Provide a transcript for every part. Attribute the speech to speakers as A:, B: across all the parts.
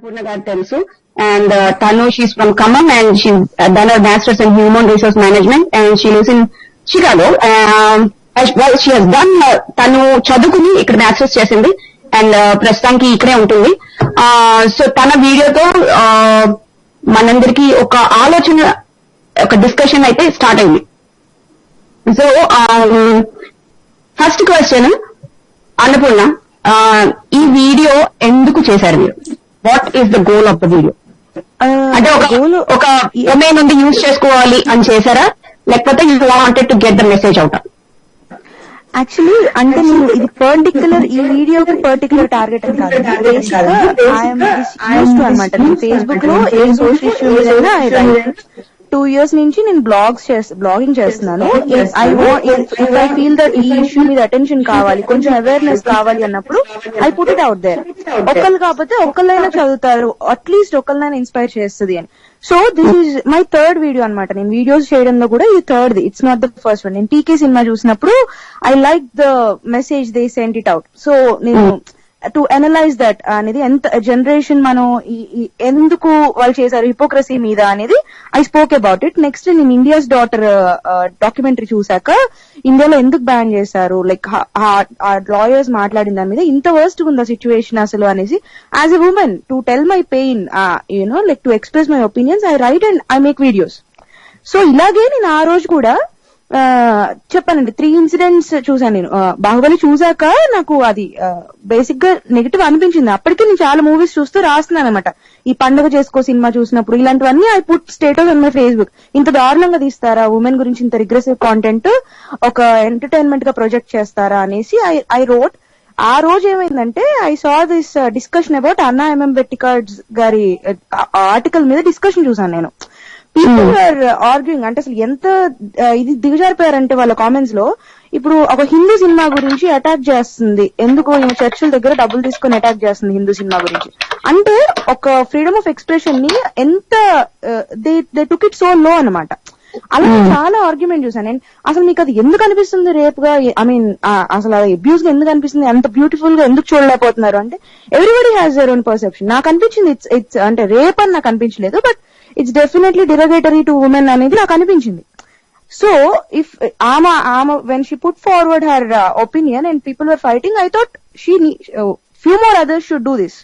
A: అన్నపూర్ణ గారు తెలుసు. అండ్ తను she's from Khammam and she done her masters in human resource management and she lives in Chicago. She has done, తను చదువుకుని ఇక్కడ masters చేసింది అండ్ ప్రస్తుతానికి ఇక్కడే ఉంటుంది. సో తన వీడియోతో మనందరికి ఒక ఆలోచన, ఒక డిస్కషన్ అయితే స్టార్ట్ అయింది. సో ఫస్ట్ క్వశ్చన్, అన్నపూర్ణ, ఈ వీడియో ఎందుకు చేశారు మీరు? What is the goal of the video? అంటే ఒక ఉమెన్ నుండి యూజ్ చేసుకోవాలి అని చేశారా, లేకపోతే you wanted to get the message out?
B: Actually అంటే నేను ఇది పర్టికులర్ ఈ వీడియోకి పర్టికులర్ టార్గెట్ అని కాదు, అనమాట. నేను ఫేస్బుక్ లో ఏ సోషల్ ఇష్యూ మీద అయినా 2 years నుంచి నేను బ్లాగింగ్ చేస్తున్నాను. ఐ ఫీల్ దట్ ఈ ఇష్యూ మీద అటెన్షన్ కావాలి, కొంచెం అవేర్నెస్ కావాలి అన్నప్పుడు I put it out there. ఒకళ్ళు కాకపోతే ఒకళ్ళైనా చదువుతారు, అట్లీస్ట్ ఒకళ్ళైనా ఇన్స్పైర్ చేస్తుంది అని. So this is my third video అనమాట. నేను వీడియోస్ చేయడంలో కూడా ఇది third, it's not the first one. నేను టీకే సినిమా చూసినప్పుడు I like the message they send it out. So నేను టు అనలైజ్ దట్ అనేది ఎంత జనరేషన్ మనం ఎందుకు వాళ్ళు చేశారు హిపోక్రసీ మీద అనేది I spoke about it. Next నేను ఇండియాస్ డాటర్ డాక్యుమెంటరీ చూసాక ఇండియాలో ఎందుకు బ్యాన్ చేశారు, లైక్ ఆ లాయర్స్ మాట్లాడిన దాని మీద ఇంత వర్స్ట్ ఉందా సిచ్యువేషన్ అసలు అనేసి, as a women to tell my pain, you know, like to express my opinions, I right and I make videos. So ఇలాగే నేను ఆ రోజు కూడా చెప్పానండి, 3 ఇన్సిడెంట్స్ చూసాను నేను. బాహుబలి చూసాక నాకు అది బేసిక్ గా నెగిటివ్ అనిపించింది. అప్పటికే నేను చాలా మూవీస్ చూస్తూ రాస్తున్నాను అనమాట. ఈ పండుగ చేసుకో సినిమా చూసినప్పుడు ఇలాంటివన్నీ I put status on my Facebook. ఇంత దారుణంగా తీస్తారా ఉమెన్ గురించి, ఇంత రిగ్రెసివ్ కాంటెంట్ ఒక ఎంటర్టైన్మెంట్ గా ప్రొజెక్ట్ చేస్తారా అనేసి ఐ రోట్. ఆ రోజు ఏమైందంటే I saw this discussion about అన్నా ఎంఎం బెట్టికార్డ్స్ గారి ఆర్టికల్ మీద డిస్కషన్ చూసాను నేను. పీపుల్ ఆర్ ఆర్గ్యూయింగ్, అంటే అసలు ఎంత ఇది దిగజారిపోయారంటే వాళ్ళ కామెంట్స్ లో, ఇప్పుడు ఒక హిందీ సినిమా గురించి అటాక్ చేస్తుంది, ఎందుకు చర్చిల దగ్గర డబ్బులు తీసుకుని అటాక్ చేస్తుంది హిందూ సినిమా గురించి అంటే, ఒక ఫ్రీడమ్ ఆఫ్ ఎక్స్ప్రెషన్ ని ఎంత దే టుక్ ఇట్ సో లో అనమాట. అలా చాలా ఆర్గ్యుమెంట్ చూసాను నేను. అసలు మీకు అది ఎందుకు అనిపిస్తుంది రేప్ గా, ఐ మీన్ అసలు అది అబ్యూస్ గా ఎందుకు అనిపిస్తుంది, అంత బ్యూటిఫుల్ గా ఎందుకు చూడలేకపోతున్నారు అంటే, everybody has their own perception. నాకు అనిపించింది ఇట్స్ అంటే రేప్ అని నాకు అనిపించలేదు, but it's definitely derogatory to women అనేది నాకు అనిపించింది. సో ఇఫ్ ఆమె when she put forward her opinion and people were fighting, I thought few more others should do this.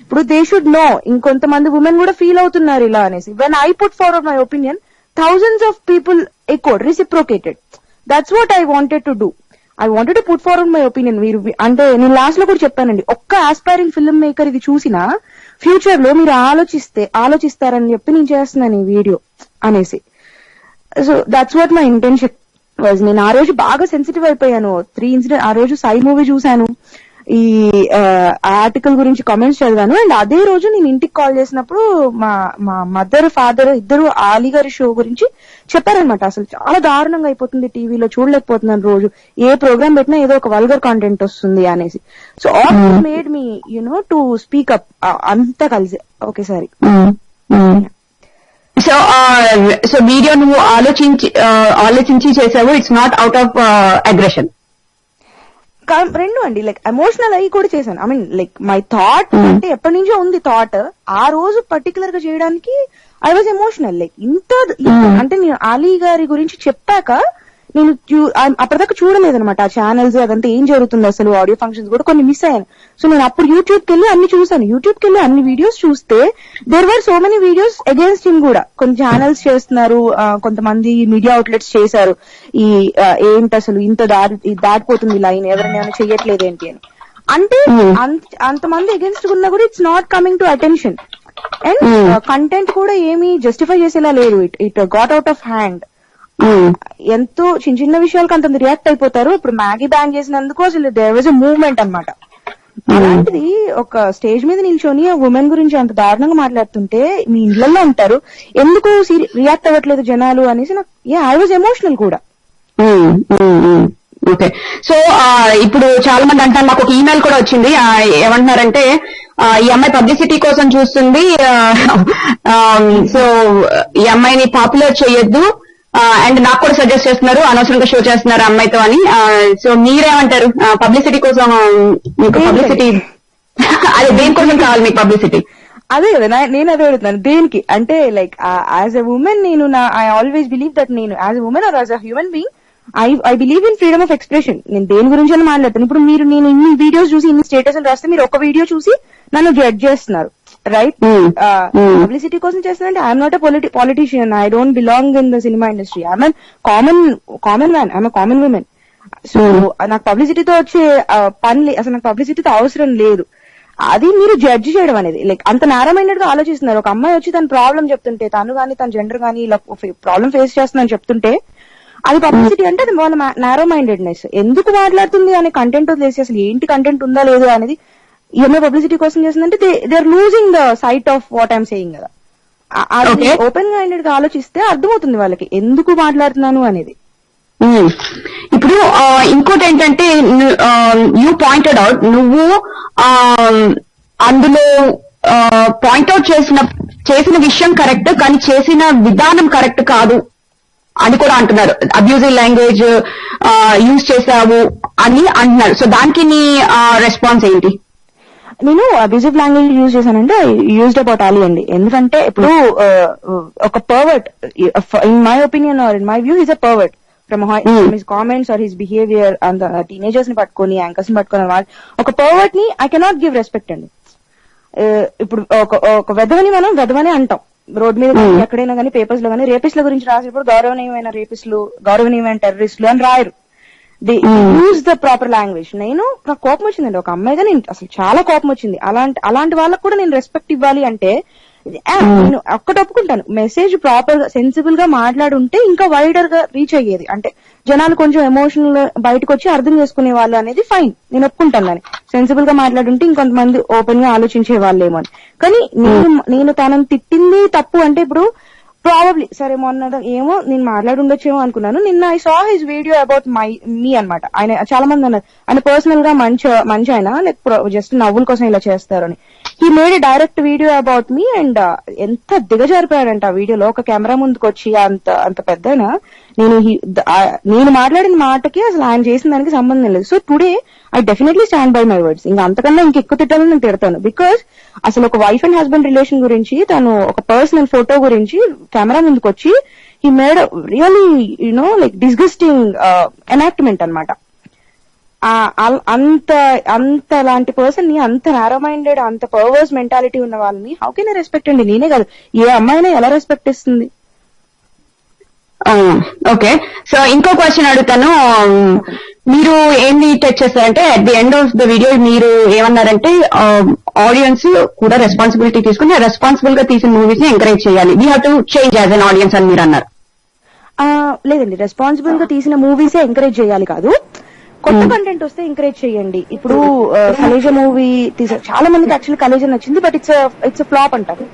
B: ఇప్పుడు దే షుడ్ నో, ఇంకొంతమంది ఉమెన్ కూడా ఫీల్ అవుతున్నారు ఇలా అనేసి. When I put forward my opinion, thousands of people echoed, reciprocated. That's what I wanted to do. I wanted to put forward my opinion. మీరు అంటే నేను last లో కూడా చెప్పానండి, ఒక్క ఆస్పైరింగ్ ఫిల్మ్ మేకర్ ఇది చూసినా ఫ్యూచర్ లో మీరు ఆలోచిస్తారని చెప్పి నేను చేస్తున్నాను ఈ వీడియో అనేసి. So that's what my intention was. నేను ఆ రోజు బాగా సెన్సిటివ్ అయిపోయాను. 3 ఇన్సిడెంట్, ఆ రోజు సాయి మూవీ చూశాను, ఈ ఆర్టికల్ గురించి కామెంట్స్ చదివాను, అండ్ అదే రోజు నేను ఇంటికి కాల్ చేసినప్పుడు మా మదర్ ఫాదర్ ఇద్దరు ఆలీ గారి షో గురించి చెప్పారనమాట. అసలు చాలా దారుణంగా అయిపోతుంది, టీవీలో చూడలేకపోతున్నాను, రోజు ఏ ప్రోగ్రామ్ పెట్టినా ఏదో ఒక వల్గర్ కాంటెంట్ వస్తుంది అనేసి. So all made me you know to speak up, అంతా కలిసి ఒకేసారి.
A: సో వీడియో నువ్వు ఆలోచించి చేసావు, it's not out of aggression.
B: రెండు అండి, లైక్ ఎమోషనల్ అయ్యి కూడా చేశాను. I mean like my thought అంటే ఎప్పటి నుంచో ఉంది థాట్, ఆ రోజు పర్టికులర్ గా చేయడానికి ఐ వాజ్ ఎమోషనల్. లైక్ ఇంత అంటే నేను అలీ గారి గురించి చెప్పాక నేను అప్పటిదాకా చూడలేదనమాట ఆ ఛానల్స్, అదంతా ఏం జరుగుతుంది అసలు, ఆడియో ఫంక్షన్స్ కూడా కొన్ని మిస్ అయ్యాను. సో నేను అప్పుడు యూట్యూబ్కి వెళ్ళి అన్ని చూసాను. యూట్యూబ్కి వెళ్ళి అన్ని వీడియోస్ చూస్తే there were so many videos against him కూడా. కొన్ని ఛానల్స్ చేస్తున్నారు, కొంతమంది మీడియా అవుట్లెట్స్ చేశారు, ఈ ఏంటి అసలు ఇంత దాటిపోతుంది లైన్, ఎవరైనా ఏమైనా చెయ్యట్లేదు ఏంటి అని. అంటే అంతమంది అగేన్స్ట్ ఉన్నా కూడా it's not coming to attention. And content కూడా ఏమీ జస్టిఫై చేసేలా లేదు. It got out of hand. ఎంతో చిన్న విషయాలకు అంత రియాక్ట్ అయిపోతారు. ఇప్పుడు మ్యాగీ బ్యాన్ చేసినందుకు అసలు దేర్ వాజ్ ఎ మూవ్మెంట్ అనమాట. అలాంటిది ఒక స్టేజ్ మీద నిల్చొని ఉమెన్ గురించి అంత దారుణంగా మాట్లాడుతుంటే, మీ ఇళ్లలో ఉంటారు, ఎందుకు రియాక్ట్ అవ్వట్లేదు జనాలు అనేసి నాకు ఐ వాజ్ ఎమోషనల్ కూడా.
A: ఓకే. సో ఇప్పుడు చాలా మంది అంటారు, నాకు ఒక ఈమెయిల్ కూడా వచ్చింది, ఏమంటున్నారంటే ఈ అమ్మాయి పబ్లిసిటీ కోసం చూస్తుంది, సో ఈ అమ్మాయిని పాపులర్ చేయొద్దు, అండ్ నాకు కూడా సజెస్ట్ చేస్తున్నారు అనవసరంగా షో చేస్తున్నారు అమ్మాయితో అని. సో మీరేమంటారు? పబ్లిసిటీ కోసం మీకు పబ్లిసిటీ అదే దేనికోసం కావాలి మీకు పబ్లిసిటీ?
B: అదే కదా నేను అదే అడుగుతున్నాను, దేనికి అంటే లైక్ యాజ్ ఎ ఉమెన్ నేను ఐ ఆల్వేస్ బిలీవ్ దట్ నేను as a woman or as a human being I believe in freedom of expression. నేను దేని గురించి అని మాట్లాడతాను. ఇప్పుడు నేను ఇన్ని వీడియోస్ చూసి ఇన్ని స్టేటస్ రాస్తే మీరు ఒక వీడియో చూసి నన్ను జడ్జ్ చేస్తున్నారు, రైట్? పబ్లిసిటీ కోసం చేస్తున్నానంటే I'm not a politician, I don't belong in the cinema industry, I'm common man, I'm common women. So నాకు పబ్లిసిటీతో వచ్చే పని అసలు నాకు పబ్లిసిటీతో అవసరం లేదు. అది మీరు జడ్జి చేయడం అనేది లైక్ అంత నేరో మైండెడ్ గా ఆలోచిస్తున్నారు. ఒక అమ్మాయి వచ్చి తన ప్రాబ్లం చెప్తుంటే, తను గానీ తన జెండర్ గానీ ఇలా ప్రాబ్లం ఫేస్ చేస్తుందని చెప్తుంటే అది పబ్లిసిటీ అంటే అది వాళ్ళ నేరో మైండెడ్నెస్. ఎందుకు మాట్లాడుతుంది అనే కంటెంట్ వదిలేసి అసలు ఏంటి కంటెంట్ ఉందా లేదు అనేది ఏమైనా పబ్లిసిటీ కోసం చేస్తుందంటే they are losing the sight of what I'm saying కదా. అది ఓపెన్ మైండెడ్ గా ఆలోచిస్తే అర్థమవుతుంది వాళ్ళకి ఎందుకు మాట్లాడుతున్నాను అనేది.
A: ఇప్పుడు ఇంకోటి ఏంటంటే యూ పాయింటెడ్ అవుట్, నువ్వు అందులో పాయింట్అవుట్ చేసిన విషయం కరెక్ట్ కానీ చేసిన విధానం కరెక్ట్ కాదు అని కూడా అంటున్నారు. అబ్యూజివ్ లాంగ్వేజ్ యూజ్ చేశావు అని అంటున్నారు. సో దానికి నీ రెస్పాన్స్ ఏంటి?
B: నేను అబ్యూజివ్ లాంగ్వేజ్ యూజ్ చేశానంటే యూజ్డ్ అబౌట్ అలీ అండి. ఎందుకంటే ఇప్పుడు ఒక pervert in my opinion or in my view is a pervert from his comments or his behaviour and teenagers ని పట్టుకొని యాంకర్స్ ని పట్టుకొని ఒక పర్వర్ట్ ని ఐ కెనాట్ గివ్ రెస్పెక్ట్ అండి. ఇప్పుడు ఒక వెధవని మనం వెధవని అంటాం రోడ్ మీద ఎక్కడైనా కానీ, పేపర్స్ లో కానీ. రేపిస్ట్ల గురించి రాసేప్పుడు గౌరవనీయమైన రేపిస్టులు, గౌరవనీయమైన టెర్రరిస్టులు అని రాయరు. They use the proper language. నాకు కోపం వచ్చిందండి ఒక అమ్మాయిగా, నేను అసలు చాలా కోపం వచ్చింది. అలాంటి వాళ్ళకు కూడా నేను రెస్పెక్ట్ ఇవ్వాలి అంటే నేను ఒక్కటి ఒప్పుకుంటాను, మెసేజ్ ప్రాపర్ గా సెన్సిబుల్ గా మాట్లాడుంటే ఇంకా వైడర్ గా రీచ్ అయ్యేది. అంటే జనాలు కొంచెం ఎమోషనల్ బయటకు వచ్చి అర్థం చేసుకునే వాళ్ళు అనేది ఫైన్, నేను ఒప్పుకుంటాను దాన్ని. సెన్సిబుల్ గా మాట్లాడుంటే ఇంకొంతమంది ఓపెన్ గా ఆలోచించే వాళ్ళేమో అని. కానీ నేను తనని తిట్టింది తప్పు అంటే ఇప్పుడు ప్రాబబ్లీ సరే మొన్న ఏమో నేను మాట్లాడుండొచ్చేమో అనుకున్నాను. నిన్న I saw his video about me అనమాట. ఆయన చాలా మంది అన్నారు ఆయన పర్సనల్ గా మంచి ఆయన లైక్ జస్ట్ నవ్వుల కోసం ఇలా చేస్తారు అని. He made a direct video about me and ఎంత దిగజారిపోయాడంట ఆ వీడియోలో. ఒక కెమెరా ముందుకు వచ్చి అంత పెద్ద నేను మాట్లాడిన మాటకి అసలు ఆయన చేసిన దానికి సంబంధం లేదు. So today I definitely stand by my words. ఇంకా అంతకన్నా ఇంకెక్కువ తిట్టాలని నేను తిడతాను. బికాస్ అసలు ఒక వైఫ్ అండ్ హస్బెండ్ రిలేషన్ గురించి, తను ఒక పర్సనల్ ఫోటో గురించి కెమెరా ముందుకు వచ్చి he made really like disgusting enactment అనమాట. అంత లాంటి పర్సన్ ని, అంత నారో మైండెడ్, అంత పర్వర్స్ మెంటాలిటీ ఉన్న వాళ్ళని హౌ కెన్ ఐ రెస్పెక్ట్ అండి? నేనే కాదు ఏ అమ్మాయినా ఎలా రెస్పెక్ట్ ఇస్తుంది?
A: ఓకే, సో ఇంకో క్వశ్చన్ అడుగుతాను. మీరు ఏంటి టచ్ చేస్తారంటే at the end of the video మీరు ఏమన్నారంటే ఆడియన్స్ కూడా రెస్పాన్సిబిలిటీ తీసుకుని రెస్పాన్సిబుల్ గా తీసిన మూవీస్ ని ఎంకరేజ్ చేయాలి, we have to change as an audience అని మీరు అన్నారు.
B: లేదండి, రెస్పాన్సిబుల్ గా తీసిన మూవీసే ఎంకరేజ్ చేయాలి కాదు, కొత్త కంటెంట్ వస్తే ఎంకరేజ్ చేయండి. ఇప్పుడు కలేజా మూవీ చాలా మందికి యాక్చువల్లీ కలేజా నచ్చింది, బట్ ఇట్స్ ఫ్లాప్ అంటారు.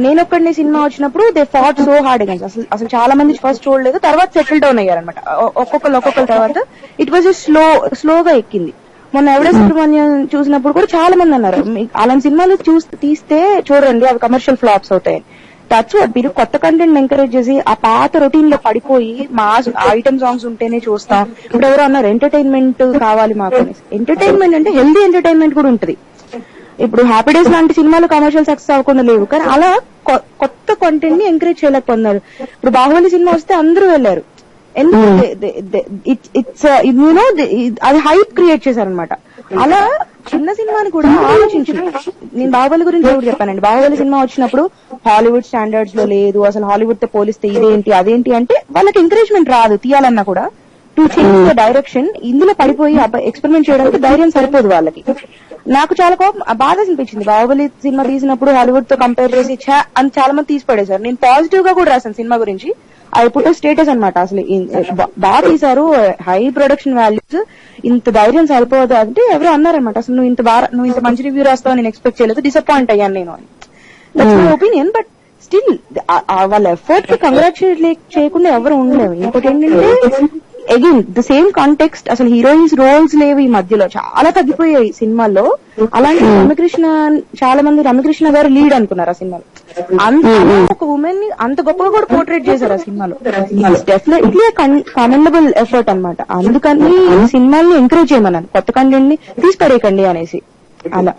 B: నేనొక్కడిని సినిమా వచ్చినప్పుడు they fat so hard against. అసలు చాలా మంది ఫస్ట్ చూడలేదు, తర్వాత సెటిల్ డౌన్ అయ్యారనమాట ఒక్కొక్కరు తర్వాత. ఇట్ వాజ్ స్లోగా ఎక్కింది. మొన్న ఎవరెస్ట్ సుబ్రహ్మణ్యం చూసినప్పుడు కూడా చాలా మంది అన్నారు అలాంటి సినిమాలు తీస్తే చూడండి అవి కమర్షియల్ ఫ్లాప్స్ అవుతాయని. దట్స్ వాట్, మీరు కొత్త కంటెంట్ ఎంకరేజ్ చేసి ఆ పాత రొటీన్ లో పడిపోయి మాస్ ఐటమ్ సాంగ్స్ ఉంటేనే చూస్తాం. ఇప్పుడు ఎవరో అన్నారు ఎంటర్టైన్మెంట్ కావాలి మాకు అనేసి. ఎంటర్టైన్మెంట్ అంటే హెల్దీ ఎంటర్టైన్మెంట్ కూడా ఉంటుంది. ఇప్పుడు హ్యాపీ డేస్ లాంటి సినిమాలు కమర్షియల్ సక్సెస్ అవ్వకుండా లేవు, కానీ అలా కొత్త కంటెంట్ ని ఎంకరేజ్ చేయలేకపోతున్నారు. ఇప్పుడు బాహుబలి సినిమా వస్తే అందరూ వెళ్లారు, ఎందుకు అది హైప్ క్రియేట్ చేశారనమాట. అలా చిన్న సినిమాని కూడా ఆలోచించు. నేను బాహుబలి గురించి కూడా చెప్పానండి. బాహుబలి సినిమా వచ్చినప్పుడు హాలీవుడ్ స్టాండర్డ్స్ లో లేదు, అసలు హాలీవుడ్ తో పోలిస్తే ఇదేంటి అదేంటి అంటే వాళ్ళకి ఎంకరేజ్మెంట్ రాదు తీయాలన్నా కూడా. టు చేంజ్ ద డైరెక్షన్ ఇందులో పడిపోయి ఎక్స్పెరిమెంట్ చేయడానికి ధైర్యం సరిపోదు వాళ్ళకి. నాకు చాలా బాధ అనిపించింది బాహుబలి సినిమా తీసినప్పుడు హాలీవుడ్ తో కంపేర్ చేసి అని చాలా మంది తీసి పడేశారు. నేను పాజిటివ్ గా కూడా రాశాను సినిమా గురించి. అది పుట్ట స్టేటస్ అనమాట. అసలు బాగా తీశారు, హై ప్రొడక్షన్ వాల్యూస్, ఇంత ధైర్యం సరిపోదు అంటే ఎవరు అన్నారనమాట. అసలు నువ్వు ఇంత మంచి రివ్యూ రాస్తావు నేను ఎక్స్పెక్ట్ చేయలేదు, డిసప్పాయింట్ అయ్యాను నేను అని. That's my opinion. But still వాళ్ళ ఎఫర్ట్ కి కంగ్రాచులేట్ చేయకుండా ఎవరు ఉండలేవు. ఇంకోటి ఏంటంటే అగైన్ ద సేమ్ కాంటెక్స్ట్, అసలు హీరోయిన్స్ రోల్స్ లేవు ఈ మధ్యలో, చాలా తగ్గిపోయాయి సినిమాల్లో. అలాంటి రమ్యకృష్ణ, చాలా మంది రమ్యకృష్ణ గారు లీడ్ అనుకున్నారు ఆ సినిమాలో. అంత ఒక ఉమెన్ ని అంత గొప్పగా కూడా పోర్ట్రేట్ చేశారు ఆ సినిమాలో. డెఫినెట్లీ కమెండబుల్ ఎఫర్ట్ అనమాట. అందుకని సినిమాల్ని ఎంకరేజ్ చేయమన్నాను, కొత్త కంటెంట్ ని తీసి పడేయకండి అనేసి. అలా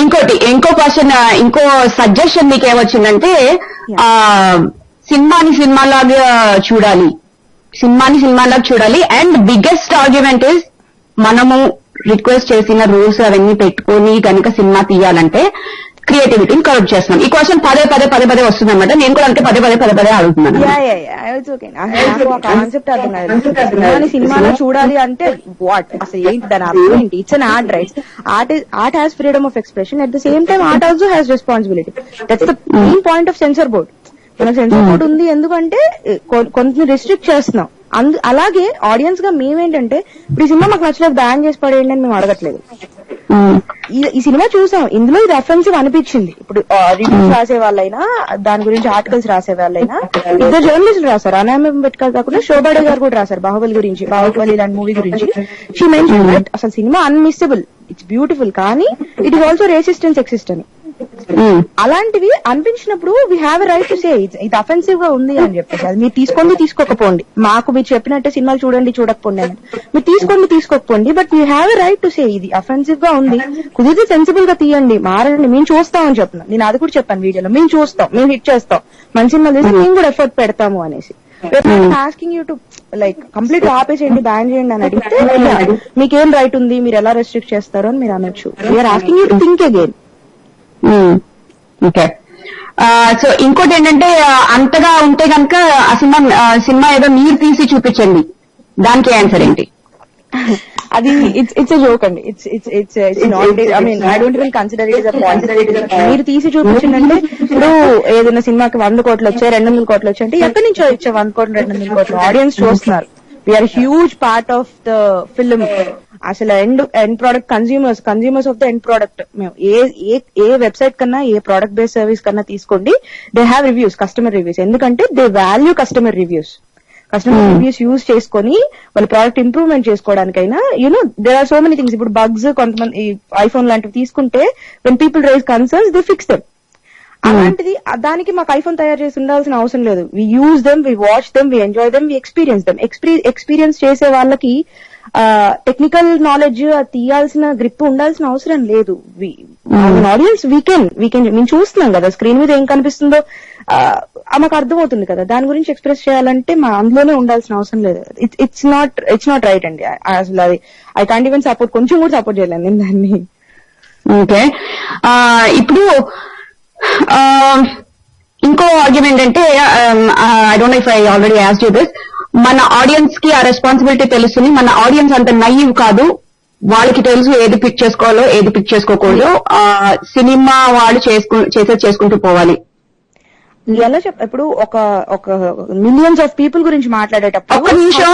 A: ఇంకో క్వశ్చన్, ఇంకో సజెషన్ మీకు ఏమొచ్చిందంటే సినిమాలాగా చూడాలి అండ్ బిగ్గెస్ట్ ఆర్గ్యుమెంట్ ఇస్ మనము రిక్వెస్ట్ చేసిన రూల్స్ అవన్నీ పెట్టుకొని కనుక సినిమా తీయాలంటే క్రియేటివిటీని కరెక్ట్ చేస్తున్నాం. ఈ క్వశ్చన్ పదే వస్తుంది అనమాట. నేను కూడా అంటే పదే అడుగుతున్నాను.
B: కాన్సెప్ట్ అర్థం కాదు. సినిమాలో చూడాలి అంటే వాట్ అసలు ఏంటి దాని అర్థం ఏంటి? It's an art, right? Art has freedom of expression, at the same time art also has responsibility. That's the main point of censor board. మనకు సెన్సార్ బోర్డ్ ఉంది ఎందుకంటే కొంత రిస్ట్రిక్ట్ చేస్తున్నాం. అలాగే ఆడియన్స్ గా మేమేంటంటే ఇప్పుడు ఈ సినిమా మాకు నచ్చలేదు బ్యాన్ చేసి పడేయండి అని మేము అడగట్లేదు. ఈ సినిమా చూసాం, ఇందులో ఇది అఫెన్సివ్ అనిపించింది. ఇప్పుడు రివ్యూస్ రాసే వాళ్ళైనా, దాని గురించి ఆర్టికల్స్ రాసే వాళ్ళైనా, ఇద్దరు జర్నలిస్టులు రాశారు. అనామ అంబేద్కర్ కాకుండా శోభాడే గారు కూడా రాశారు బాహుబలి గురించి, బాహుబలి లాంటి మూవీ గురించి. షీ మెన్షన్ దట్ అసలు సినిమా అన్మిస్సబుల్, ఇట్స్ బ్యూటిఫుల్, కానీ it is also racist and sexist అని. అలాంటివి అనిపించినప్పుడు we have a right to say ఇది అఫెన్సివ్ గా ఉంది అని చెప్పేసి. అది మీరు తీసుకోకపోండి, మాకు మీరు చెప్పినట్టే సినిమాలు చూడకపోండి అని మీరు తీసుకోకపోండి, but you have a right to say ఇది అఫెన్సివ్ గా ఉంది, కుదిరితే సెన్సిబుల్ గా తీయండి, మారండి, మేము చూస్తామని చెప్తున్నాం. నేను అది కూడా చెప్పాను వీడియోలో, మేము చూస్తాం, మేము హిట్ చేస్తాం, మంచి సినిమాలు చేసి మేము కూడా ఎఫర్ట్ పెడతాము అనేసి. Asking you to like complete ఆపేసేయండి, బ్యాన్ చేయండి అని అడిగితే మీకేం రైట్ ఉంది, మీరు ఎలా రెస్ట్రిక్ట్ చేస్తారు అని మీరు అనొచ్చు. We're asking you to think again.
A: Okay. So ఇంకోటి ఏంటంటే అంతగా ఉంటే కనుక ఆ సినిమా ఏదో మీరు తీసి చూపించండి, దానికి ఆన్సర్ ఏంటి?
B: అది ఇట్స్ ఎ జోక్ అండి. It's not, I mean I don't even consider it as a point. మీరు తీసి చూపించిందంటే ఇప్పుడు ఏదైనా సినిమాకి 100 కోట్లు వచ్చాయి, 200 కోట్లు వచ్చాయి అంటే ఎక్కడి నుంచో వచ్చే 100 కోట్లు 200 కోట్లు ఆడియన్స్ చూస్తున్నారు. We are huge part of the film. అసలు end product consumers of the end product. మేము ఏ వెబ్సైట్ కన్నా, ఏ ప్రోడక్ట్ బేస్డ్ సర్వీస్ కన్నా తీసుకోండి, they have reviews, customer reviews. ఎందుకంటే they value customer reviews use చేసుకొని వాళ్ళ ప్రోడక్ట్ ఇంప్రూవ్మెంట్ చేసుకోవడానికైనా, you know there are so many things. ఇప్పుడు బగ్స్ కొంతమంది ఐఫోన్ లాంటివి తీసుకుంటే when people raise concerns they fix them. అలాంటిది దానికి మాకు ఐఫోన్ తయారు చేసి ఉండాల్సిన అవసరం లేదు. We use them, we watch them, we enjoy them, we experience them. Experience చేసే వాళ్ళకి టెక్నికల్ నాలెడ్జ్ తీయాల్సిన గ్రిప్ ఉండాల్సిన అవసరం లేదు. ఆడియన్స్ వీకెన్ మేము చూస్తున్నాం కదా స్క్రీన్ మీద ఏం కనిపిస్తుందో మాకు అర్థమవుతుంది కదా, దాని గురించి ఎక్స్ప్రెస్ చేయాలంటే మా అందులోనే ఉండాల్సిన అవసరం లేదు. ఇట్స్ నాట్ రైట్ అండి. అసలు అది ఐ కాంట్ ఈవెన్ సపోర్ట్, కొంచెం కూడా సపోర్ట్ చేయలేను నేను దాన్ని.
A: ఓకే. ఇప్పుడు ఇంకో ఆర్గ్యుమెంట్ అంటే, I don't know if I already asked you this, మన ఆడియన్స్ కి ఆ రెస్పాన్సిబిలిటీ తెలుస్తుంది. మన ఆడియన్స్ అంత నైవ్ కాదు, వాళ్ళకి తెలుసు ఏది పిక్ చేసుకోవాలో ఏది పిక్ చేసుకోకూడదు. సినిమా వాళ్ళు చేసేది చేసుకుంటూ పోవాలి.
B: ఎలా ఇప్పుడు ఒక మిలియన్స్ ఆఫ్ పీపుల్ గురించి మాట్లాడేటప్పుడు
A: ఒక్క నిమిషం